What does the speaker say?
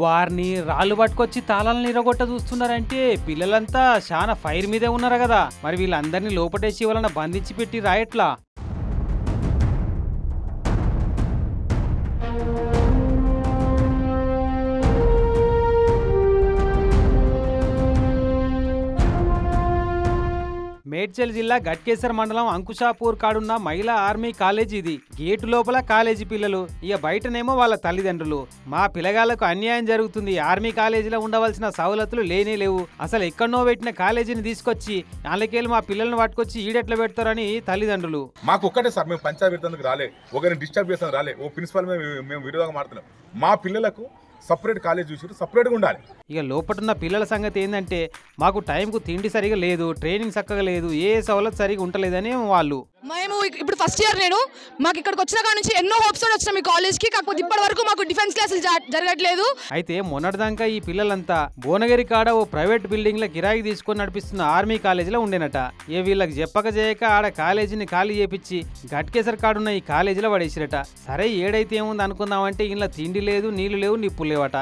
వారిని రాళ్ళు పట్టుకొచ్చి తాళాలను ఇరగొట్ట చూస్తున్నారంటే పిల్లలంతా చాలా ఫైర్ మీదే ఉన్నారు కదా. మరి వీళ్ళందరినీ లోపటేసి వలన బంధించి పెట్టి రాయట్లా. మేడ్చల్ జిల్లా గట్కేసర్ మండలం అంకుషాపూర్ కాడున్న మహిళా ఆర్మీ కాలేజ్ ఇది. గేటు లోపల కాలేజీ పిల్లలు, ఇక బయటనేమో వాళ్ళ తల్లిదండ్రులు. మా పిల్లగాళ్లకు అన్యాయం జరుగుతుంది, ఆర్మీ కాలేజీలో ఉండవలసిన సవలతులు లేనే లేవు, అసలు ఎక్కడనో పెట్టిన కాలేజీని తీసుకొచ్చి నాలుగేళ్ళు మా పిల్లల్ని పట్టుకొచ్చి ఈడెట్లా పెడతారని తల్లిదండ్రులు. మాకు ఒక్కటే సార్, మేము పంచాయతీ రాలే, ఒకరిని డిస్టర్బ్ చేస్తాను రాలే, ఓ ప్రిన్సిపల్ మేము విరోధంగా మారుతున్నాం. మా పిల్లలకు సపరేట్ కాలేజ్ చూసి సపరేట్గా ఉండాలి. ఇక లోపటున్న పిల్లల సంగతి ఏంటంటే మాకు టైంకు తిండి సరిగా లేదు, ట్రైనింగ్ చక్కగా లేదు, ఏ సవలత్ సరిగా ఉంటలేదని వాళ్ళు. మేము ఇప్పుడు ఫస్ట్ ఇయర్, మాకు ఇక్కడికి వచ్చిన కాడ నుంచి ఎన్నో హోప్స్ తోటి వచ్చినాం ఈ కాలేజ్కి. కాకపోతే ఇప్పటి వరకు మాకు డిఫెన్స్ క్లాసులు జరగట్లేదు. అయితే మొన్నటిదాకా ఈ పిల్లలంతా భువనగిరి కాడ ఓ ప్రైవేట్ బిల్డింగ్ లో కిరాయికి తీసుకొని నడిపిస్తున్న ఆర్మీ కాలేజీలో ఉండేనట. ఏ వీళ్ళకి చెప్పక చేయక ఆడ కాలేజీని ఖాళీ చేపించి గట్కేసర్ కాడున్న ఈ కాలేజీలో పడేసిరట. సరే ఏడైతే ఏముంది అనుకుందామంటే ఇలా తిండి లేదు, నీళ్లు లేవు, నిప్పులు లేవట.